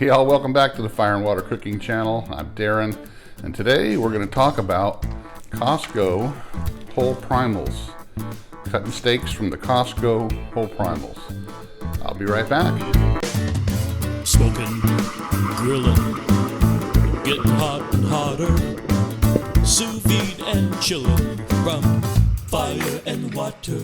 Hey all, welcome back to the Fire and Water Cooking channel. I'm Darren, and today we're going to talk about Costco whole primals. Cutting steaks from the Costco whole primals. I'll be right back. Smoking, grilling, getting hot and hotter. Sous vide and chilling from fire and water.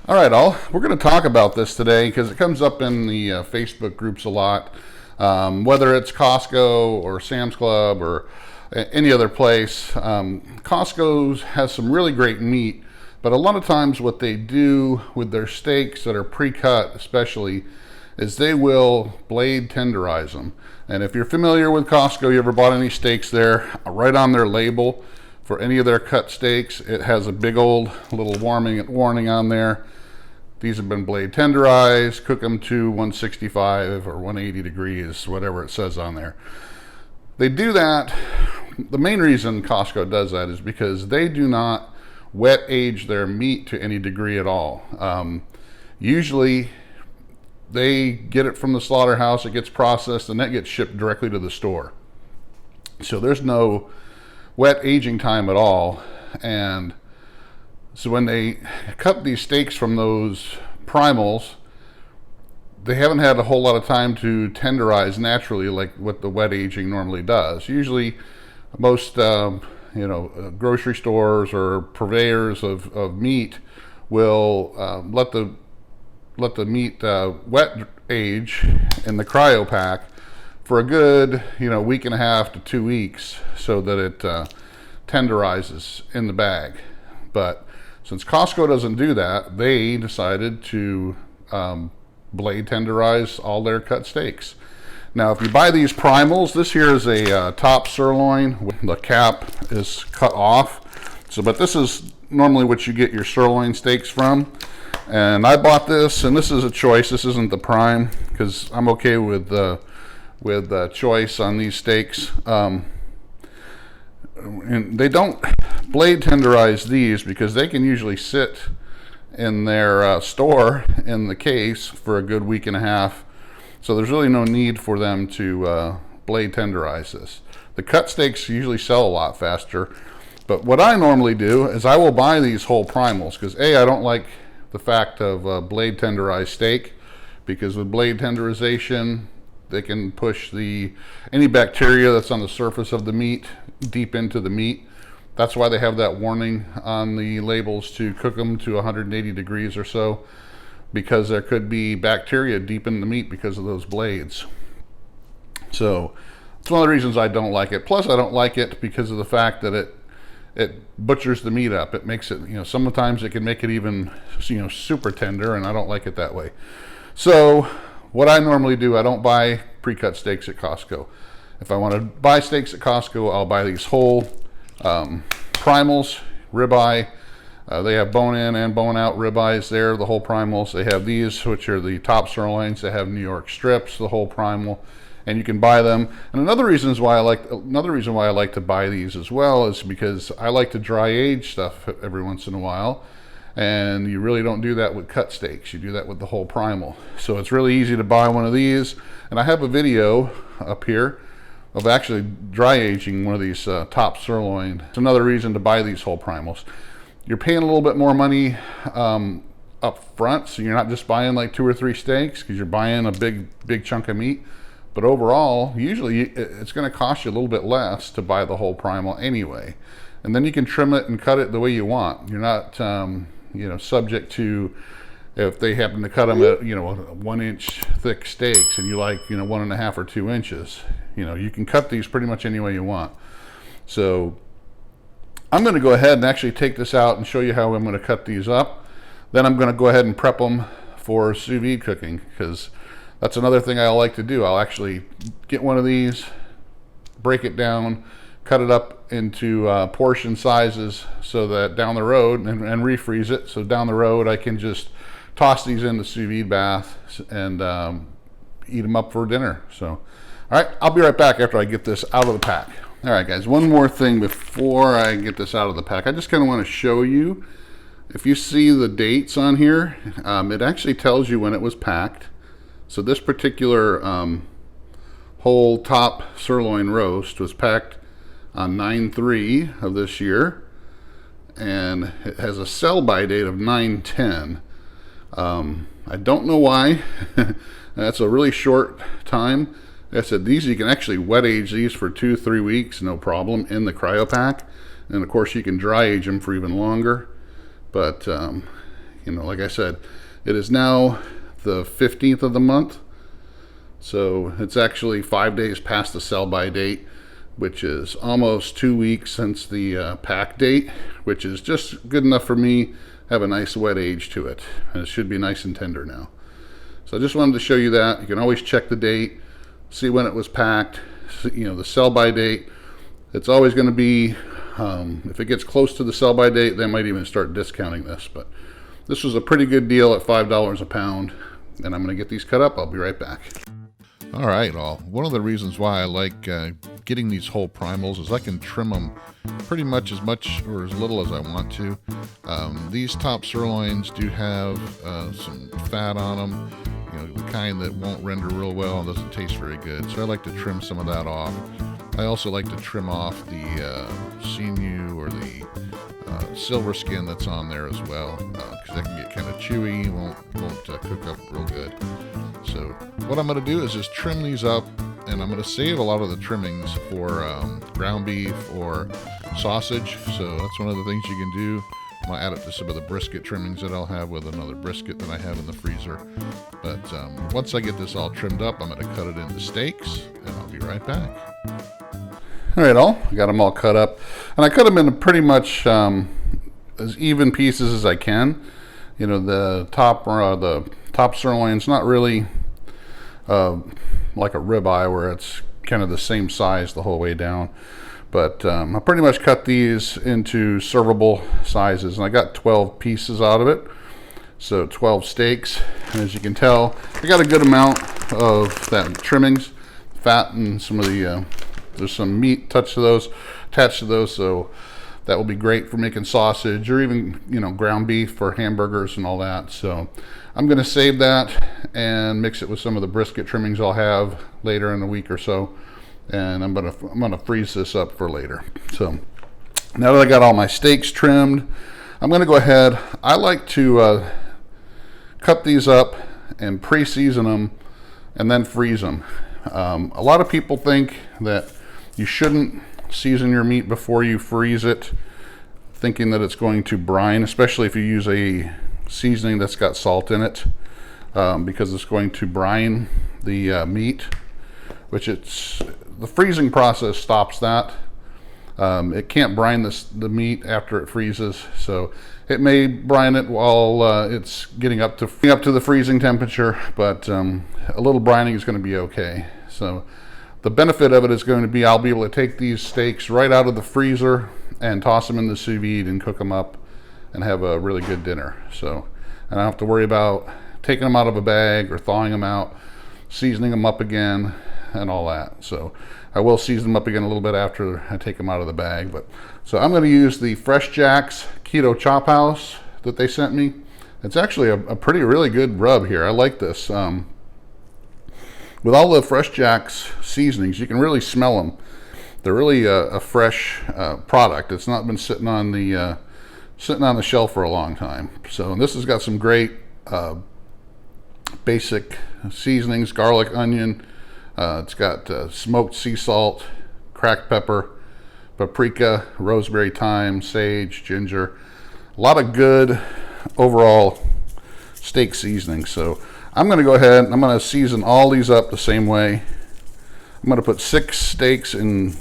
All right, all. We're going to talk about this today because it comes up in the Facebook groups a lot. Whether it's Costco or Sam's Club or any other place, Costco has some really great meat, but a lot of times what they do with their steaks that are pre-cut especially is they will blade tenderize them. And if you're familiar with Costco, you ever bought any steaks there, right on their label for any of their cut steaks, it has a big old little warning on there. These have been blade tenderized, cook them to 165 or 180 degrees, whatever it says on there. They do that. The main reason Costco does that is because they do not wet age their meat to any degree at all. Usually they get it from the slaughterhouse, it gets processed, and that gets shipped directly to the store. So there's no wet aging time at all. And so when they cut these steaks from those primals, they haven't had a whole lot of time to tenderize naturally like what the wet aging normally does. Usually most grocery stores or purveyors of meat will let the meat wet age in the cryo pack for a good week and a half to 2 weeks so that it tenderizes in the bag. But since Costco doesn't do that, they decided to blade tenderize all their cut steaks. Now, if you buy these primals, this here is a top sirloin. The cap is cut off. But this is normally what you get your sirloin steaks from. And I bought this, and this is a choice. This isn't the prime because I'm okay with choice on these steaks. And they don't blade tenderize these because they can usually sit in their store in the case for a good week and a half. So there's really no need for them to blade tenderize this. The cut steaks usually sell a lot faster. But what I normally do is I will buy these whole primals because I don't like the fact of blade tenderized steak, because with blade tenderization they can push any bacteria that's on the surface of the meat deep into the meat. That's why they have that warning on the labels to cook them to 180 degrees or so, because there could be bacteria deep in the meat because of those blades. So it's one of the reasons I don't like it. Plus I don't like it because of the fact that it butchers the meat up. It makes it, sometimes it can make it even, super tender, and I don't like it that way. So what I normally do, I don't buy pre-cut steaks at Costco. If I want to buy steaks at Costco, I'll buy these whole primals, ribeye. They have bone-in and bone-out ribeyes there, the whole primals. They have these, which are the top sirloins. They have New York strips, the whole primal, and you can buy them. And another reason why I like to buy these as well is because I like to dry age stuff every once in a while. And you really don't do that with cut steaks. You do that with the whole primal. So it's really easy to buy one of these. And I have a video up here of actually dry aging one of these top sirloin. It's another reason to buy these whole primals. You're paying a little bit more money up front, so you're not just buying like 2 or 3 steaks because you're buying a big chunk of meat. But overall, usually it's going to cost you a little bit less to buy the whole primal anyway. And then you can trim it and cut it the way you want. You're not subject to, if they happen to cut them at 1 inch thick steaks and you like 1.5 or 2 inches, you can cut these pretty much any way you want. So I'm going to go ahead and actually take this out and show you how I'm going to cut these up. Then I'm going to go ahead and prep them for sous vide cooking, because that's another thing I like to do. I'll actually get one of these, break it down, cut it up into portion sizes so that down the road, and refreeze it, so down the road I can just toss these in the sous vide bath and eat them up for dinner. So, all right, I'll be right back after I get this out of the pack. All right, guys, one more thing before I get this out of the pack. I just kind of want to show you If you see the dates on here, it actually tells you when it was packed. So this particular whole top sirloin roast was packed on 9/3 of this year, and it has a sell-by date of 9/10. I don't know why. That's a really short time. Like I said, these you can actually wet age these for 2-3 weeks, no problem, in the cryo pack. And of course you can dry age them for even longer. But you know, like I said, it is now the 15th of the month, so it's actually 5 days past the sell-by date, which is almost 2 weeks since the pack date, which is just good enough for me. Have a nice wet age to it, and it should be nice and tender now. So I just wanted to show you that. You can always check the date, see when it was packed, you know, the sell-by date. It's always going to be, if it gets close to the sell-by date, they might even start discounting this. But this was a pretty good deal at $5 a pound, and I'm going to get these cut up. I'll be right back. All right, all. One of the reasons why I like getting these whole primals is I can trim them pretty much or as little as I want to. These top sirloins do have some fat on them, you know, the kind that won't render real well and doesn't taste very good. So I like to trim some of that off. I also like to trim off the sinew or the silver skin that's on there as well, because that can get kind of chewy, won't cook up real good. So what I'm going to do is just trim these up, and I'm going to save a lot of the trimmings for ground beef or sausage. So that's one of the things you can do. I'm going to add it to some of the brisket trimmings that I'll have with another brisket that I have in the freezer. But once I get this all trimmed up, I'm going to cut it into steaks, and I'll be right back. All right, I got them all cut up, and I cut them into pretty much as even pieces as I can. You know, the top sirloin's not really like a ribeye where it's kind of the same size the whole way down. But I pretty much cut these into servable sizes, and I got 12 pieces out of it. So 12 steaks, and as you can tell, I got a good amount of that trimmings, fat, and some of the there's some meat attached to those, so that will be great for making sausage or even, you know, ground beef for hamburgers and all that. So I'm going to save that and mix it with some of the brisket trimmings I'll have later in a week or so, and I'm gonna freeze this up for later. So now that I got all my steaks trimmed, I'm going to go ahead. I like to cut these up and pre-season them and then freeze them. A lot of people think that you shouldn't season your meat before you freeze it, thinking that it's going to brine, especially if you use a seasoning that's got salt in it, because it's going to brine the meat, which the freezing process stops that. It can't brine the meat after it freezes, so it may brine it while it's getting up to the freezing temperature, but a little brining is going to be okay. So the benefit of it is going to be I'll be able to take these steaks right out of the freezer and toss them in the sous vide and cook them up and have a really good dinner. So I don't have to worry about taking them out of a bag or thawing them out, seasoning them up again, and all that. So I will season them up again a little bit after I take them out of the bag. So I'm going to use the Fresh Jack's Keto Chop House that they sent me. It's actually a really good rub here. I like this. With all the Fresh Jack's seasonings, you can really smell them. They're really a fresh product. It's not been sitting on the shelf for a long time. So this has got some great basic seasonings: garlic, onion. It's got smoked sea salt, cracked pepper, paprika, rosemary, thyme, sage, ginger. A lot of good overall steak seasoning. So I'm going to go ahead and I'm going to season all these up the same way. I'm going to put 6 steaks in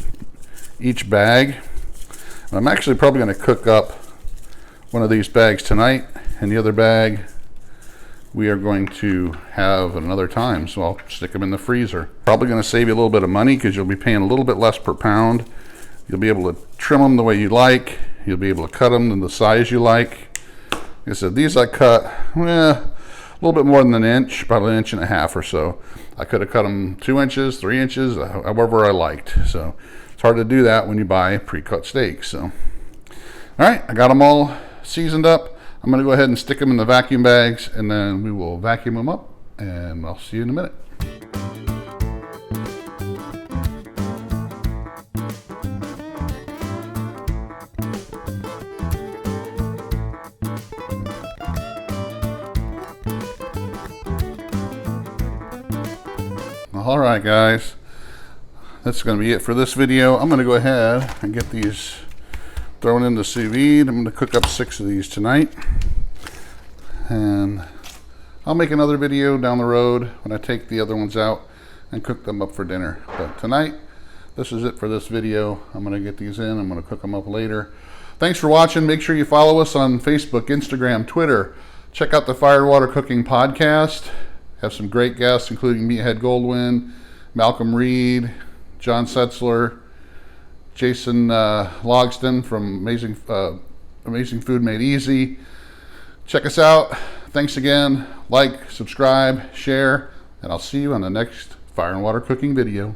each bag. I'm actually probably going to cook up one of these bags tonight, and the other bag we are going to have another time, so I'll stick them in the freezer. Probably going to save you a little bit of money because you'll be paying a little bit less per pound. You'll be able to trim them the way you like. You'll be able to cut them in the size you like. Like I said, these I cut a little bit more than an inch, about 1.5 inches or so. I could have cut them 2 inches, 3 inches, however I liked. So it's hard to do that when you buy pre-cut steaks. So, all right, I got them all seasoned up. I'm going to go ahead and stick them in the vacuum bags, and then we will vacuum them up, and I'll see you in a minute. All right, guys, that's going to be it for this video. I'm going to go ahead and get these thrown into sous vide. I'm going to cook up 6 of these tonight, and I'll make another video down the road when I take the other ones out and cook them up for dinner. But tonight, this is it for this video. I'm going to get these in. I'm going to cook them up later. Thanks for watching. Make sure you follow us on Facebook, Instagram, Twitter. Check out the Fire and Water Cooking Podcast. Have some great guests, including Meathead Goldwyn, Malcolm Reed, John Setzler, Jason Logston from Amazing Food Made Easy. Check us out. Thanks again. Like, subscribe, share, and I'll see you on the next Fire and Water Cooking video.